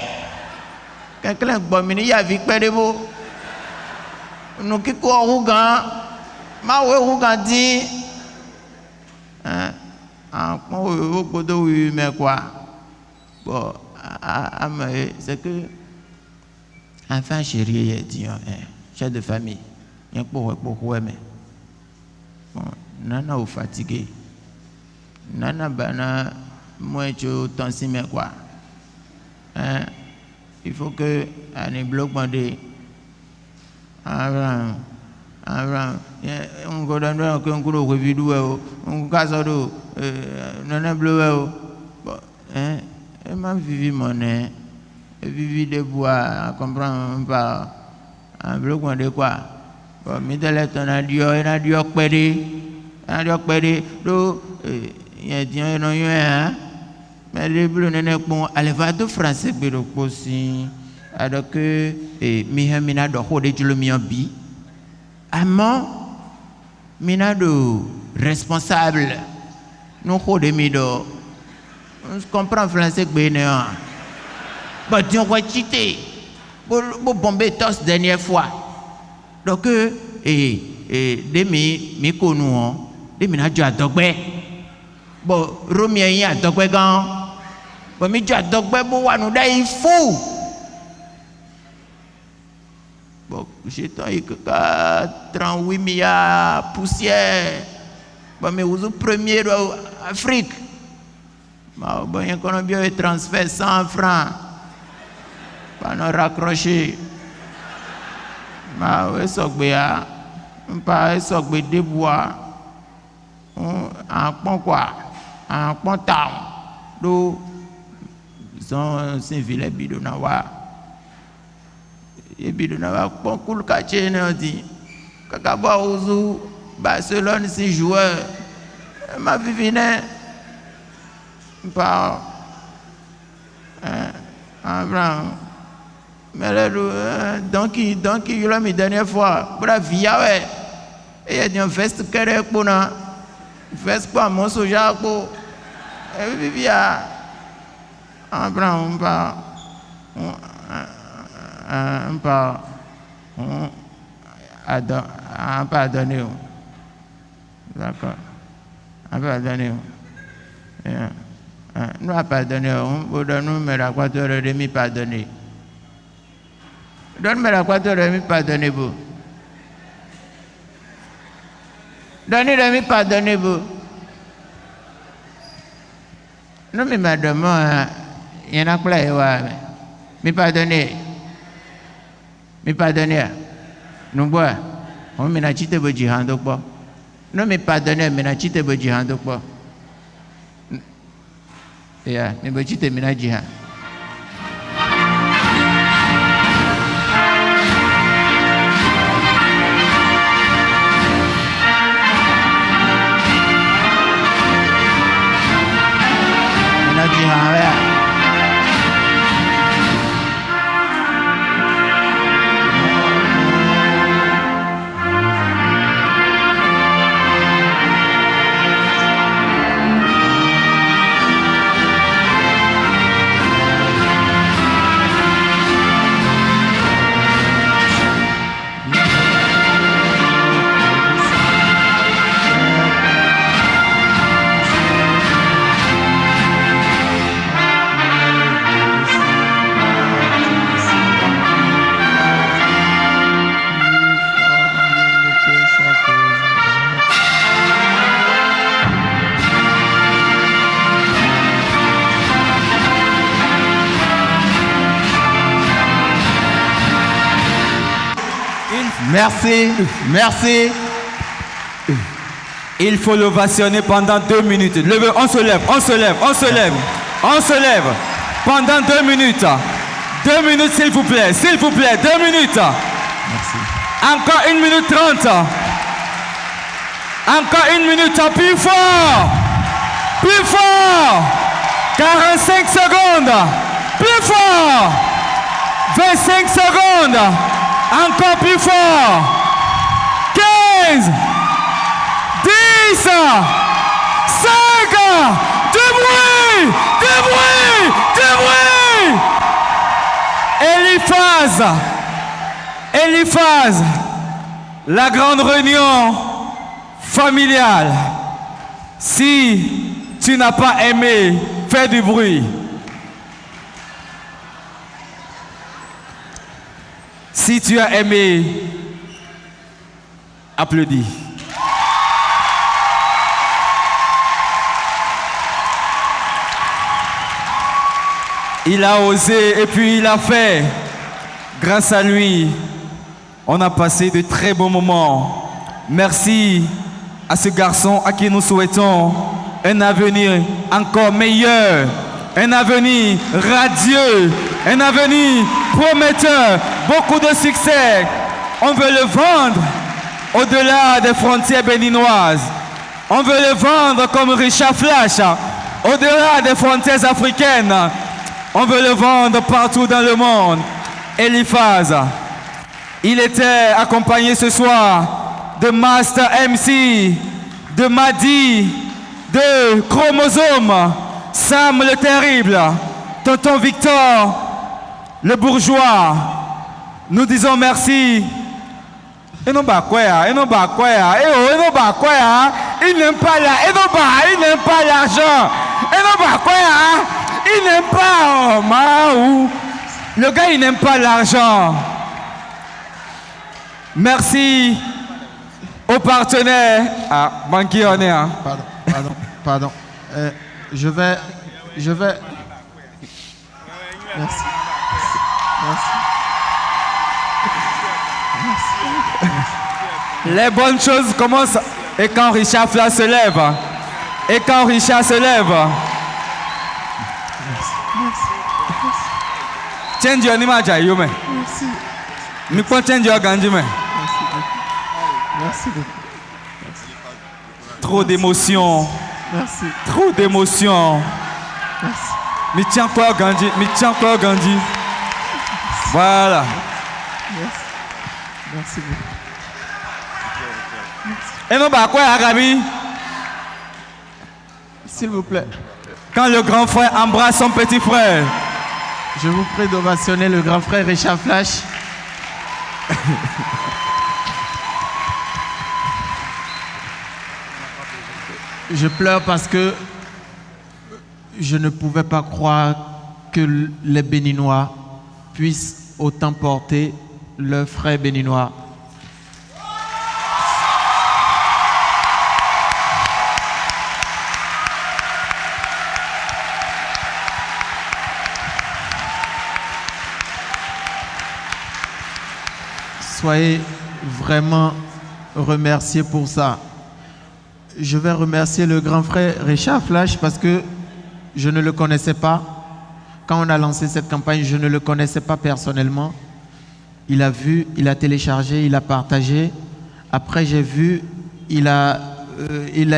Quelqu'un bon mi ya vi pe de bo. Nous qui ko rougan. Ma we rougandi hein en podo oui mais quoi bon c'est que enfin chérie dit chef de famille. Il y a pour mais nana ou fatigué. Nana bana moi je t'en si mais quoi. Hein? Il faut que un bloc bandé. Abraham, on go dans un coup de vidéo, on casse d'eau, nana bleu. Hein? Et ma vie monnaie, vie de bois, comprendre pas. Un bloc bandé quoi. Bon, mais de l'être on a dû pédé, do, il y a bien non hein. Mais les bleus n'est bon, allez va de français bureau aussi. Alors que mina do hode tu le miambi. Amant mina do responsable. Nous hode mido. On comprend français bénéant. Bah tu vas chiter. Bon bomber tous dernière fois. Donc demi connu demi na jo adogbe. Bon romien yin adogbe gan. Bon mi jo adogbe bo wa nu da il fou. Bon, j'ai tant eu que 38 milliards poussière. Bon, mais vous êtes premier en Afrique. Bon, il y a un bien de transfert 100 francs. Pas nous raccrocher. Bah, oui, ça bien. Pas ça bien des bois. Un pont quoi? Un pont town. Donc, ils sont Saint-Villers Bidonawa. Et puis, nous avons beaucoup de quartiers, nous dit, Kakaba Ouzou, Barcelone, c'est joueur. Ma vie venait par Abraham. Mais là, donc, il a mis la dernière fois, pour la vie, ouais. Et il y a dit, on fait ce qu'il y a pour nous. On fait ce qu'il y a, mon soja, pour. Et puis, il y a Abraham, pardonner. D'accord. Pardonner. Nous avons pardonné. Vous donnez la quatorze de mi pardonner. Donne-moi la quatorze de mi pardonner vous. Donnez-le mi pardonner vous. Nous, madame, il y en a plein. Mi pardonner. Mais pardonnez, nous bois, on m'a dit que vous avez pas. Non, mais pardonnez, mais dit que vous avez pas. Yeah, mais vous dites que vous avez pas. Merci, merci. Il faut l'ovationner pendant 2 minutes. On se lève, on se lève, on se lève, on se lève. Pendant 2 minutes. 2 minutes, s'il vous plaît, 2 minutes. Merci. Encore 1 minute 30. Encore 1 minute, plus fort. Plus fort. 45 secondes. Plus fort. 25 secondes. Encore plus fort. 15. 10. 5. Du bruit. Du bruit. Du bruit. Eliphaz. La grande réunion familiale. Si tu n'as pas aimé, fais du bruit. Si tu as aimé, Applaudis. Il a osé et puis il a fait. Grâce à lui, on a passé de très bons moments. Merci à ce garçon à qui nous souhaitons un avenir encore meilleur, un avenir radieux, un avenir prometteur, beaucoup de succès. On veut le vendre au-delà des frontières béninoises. On veut le vendre comme Richard Flash, au-delà des frontières africaines. On veut le vendre partout dans le monde. Eliphaz, il était accompagné ce soir de Master MC, de Madi, de Chromosome, Sam le Terrible, Tonton Victor, le Bourgeois. Nous disons merci. Il n'aime pas l'argent. Il n'aime pas Maou. Le gars, il n'aime pas l'argent. Merci aux partenaires. Ah, Banquier, on est. Hein? Pardon. Je vais. Merci. Les bonnes choses commencent. Et quand Richard Flash se lève. Change your name, Ajayi, man. Merci. Me peux change your ganji, man. Merci beaucoup. Trop d'émotions. Merci. Trop d'émotions. Merci. Me tiens quoi, Gandhi? Voilà. Merci beaucoup. Et non, bah quoi, Arabi? S'il vous plaît. Quand le grand frère embrasse son petit frère. Je vous prie d'ovationner le grand frère Richard Flash. Je pleure parce que je ne pouvais pas croire que les Béninois puissent autant porter leurs frères béninois. Soyez vraiment remerciés pour ça. Je vais remercier le grand frère Richard Flash parce que je ne le connaissais pas. Quand on a lancé cette campagne, je ne le connaissais pas personnellement. Il a vu, il a téléchargé, il a partagé. Après, j'ai vu, il a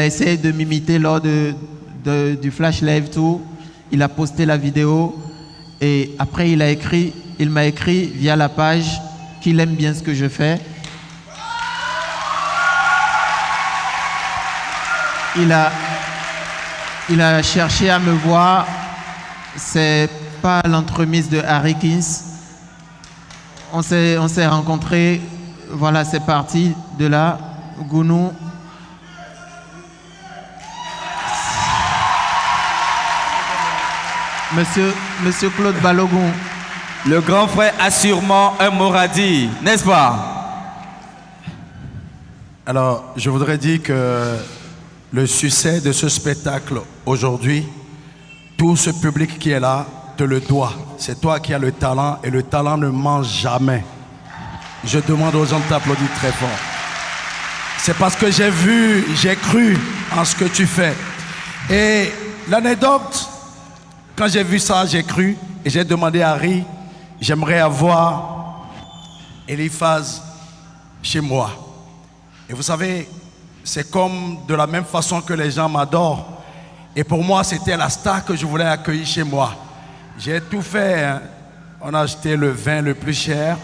essayé de m'imiter lors du Flash Live Tour. Il a posté la vidéo et après, il m'a écrit via la page qu'il aime bien ce que je fais. Il a cherché à me voir. C'est pas l'entremise de Harry Kins. On s'est rencontrés. Voilà, c'est parti de là. Gounou. Monsieur Claude Balogun. Le grand frère a sûrement un mot à dire, n'est-ce pas? Alors, je voudrais dire que le succès de ce spectacle aujourd'hui, tout ce public qui est là te le doit. C'est toi qui as le talent et le talent ne ment jamais. Je demande aux gens de t'applaudir très fort. C'est parce que j'ai cru en ce que tu fais. Et l'anecdote, quand j'ai vu ça, j'ai cru et j'ai demandé à Harry, j'aimerais avoir Eliphaz chez moi. Et vous savez, c'est comme de la même façon que les gens m'adorent. Et pour moi, c'était la star que je voulais accueillir chez moi. J'ai tout fait. Hein. On a acheté le vin le plus cher.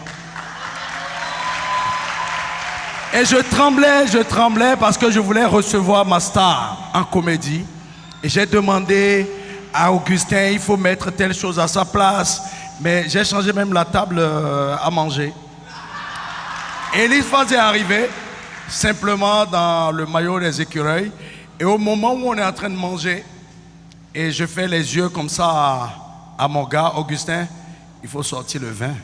Et je tremblais parce que je voulais recevoir ma star en comédie. Et j'ai demandé à Augustin, il faut mettre telle chose à sa place. Mais j'ai changé même la table à manger. Et Eliphaz est arrivé simplement dans le maillot des écureuils. Et au moment où on est en train de manger, et je fais les yeux comme ça à mon gars, Augustin, il faut sortir le vin.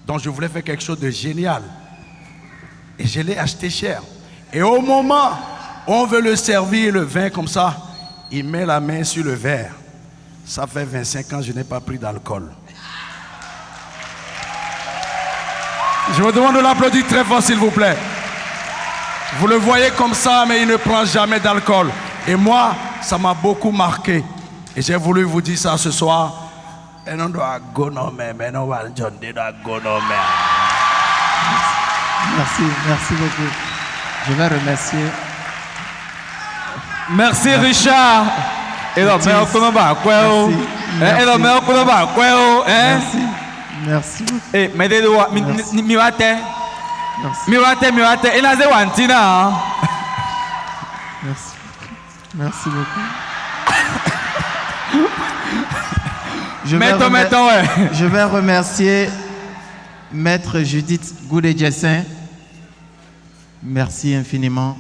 Donc je voulais faire quelque chose de génial. Et je l'ai acheté cher. Et au moment où on veut le servir, le vin comme ça, il met la main sur le verre. Ça fait 25 ans que je n'ai pas pris d'alcool. Je vous demande de l'applaudir très fort, s'il vous plaît. Vous le voyez comme ça, mais il ne prend jamais d'alcool. Et moi, ça m'a beaucoup marqué. Et j'ai voulu vous dire ça ce soir. Merci, merci beaucoup. Je vais remercier. Merci Richard. Et donc, Merci. Eh, mais des doigts, miwate. Merci. Et là, c'est Wantina. Merci. Merci beaucoup. Je vais remercier Maître Judith Goudé-Jessin. Merci infiniment.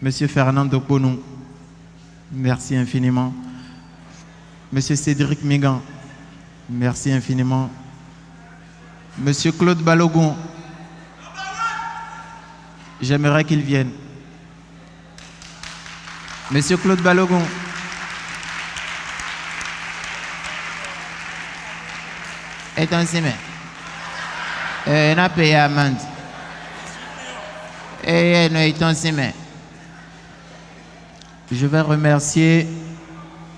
Monsieur Fernando Ponou. Merci infiniment. Monsieur Cédric Migan. Merci infiniment. Monsieur Claude Balogun. J'aimerais qu'il vienne. Monsieur Claude Balogun. Et un semaine. Et n'a payé amende. Et un semaine. Je vais remercier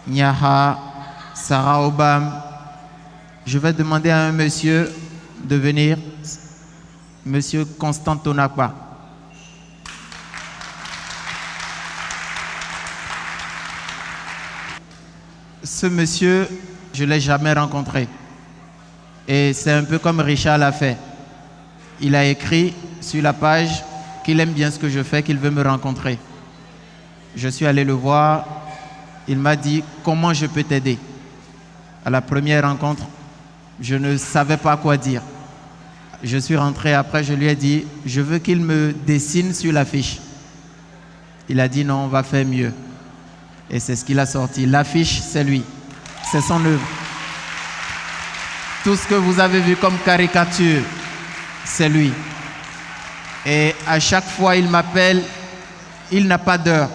Nyaha, Sarah Obam. Je vais demander à un monsieur de venir, monsieur Constant Tonakpa. Ce monsieur, je ne l'ai jamais rencontré. Et c'est un peu comme Richard l'a fait. Il a écrit sur la page qu'il aime bien ce que je fais, qu'il veut me rencontrer. Je suis allé le voir. Il m'a dit comment je peux t'aider. À la première rencontre, je ne savais pas quoi dire. Je suis rentré après, je lui ai dit, je veux qu'il me dessine sur l'affiche. Il a dit non, on va faire mieux. Et c'est ce qu'il a sorti. L'affiche, c'est lui. C'est son œuvre. Tout ce que vous avez vu comme caricature, c'est lui. Et à chaque fois, il m'appelle, il n'a pas d'heure.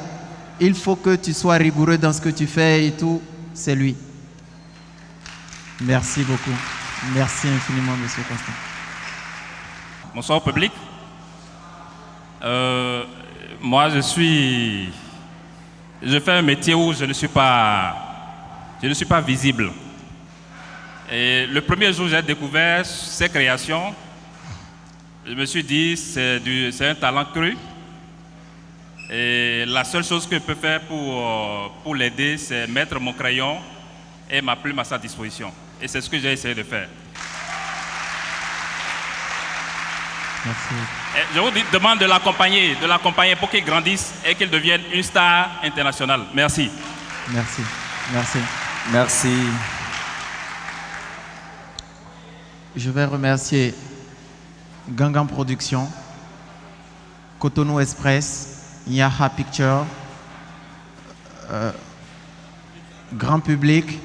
Il faut que tu sois rigoureux dans ce que tu fais et tout. C'est lui. Merci beaucoup. Merci infiniment, monsieur Constant. Bonsoir au public. Moi, je fais un métier où je ne suis pas visible. Et le premier jour où j'ai découvert ces créations, je me suis dit c'est un talent cru. Et la seule chose que je peux faire pour l'aider, c'est mettre mon crayon et ma plume à sa disposition. Et c'est ce que j'ai essayé de faire. Merci. Et je vous demande de l'accompagner pour qu'il grandisse et qu'il devienne une star internationale. Merci. Merci. Merci. Merci. Je vais remercier Gangan Productions, Cotonou Express, Yaha Picture, grand public.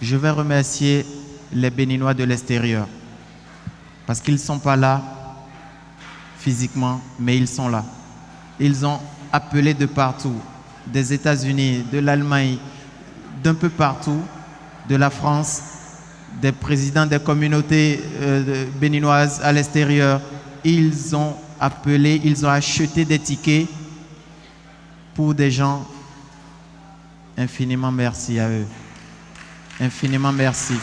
Je vais remercier les Béninois de l'extérieur parce qu'ils ne sont pas là physiquement, mais ils sont là. Ils ont appelé de partout, des États-Unis, de l'Allemagne, d'un peu partout, de la France, des présidents des communautés béninoises à l'extérieur. Ils ont appelé, ils ont acheté des tickets pour des gens. Infiniment merci à eux. Infiniment merci.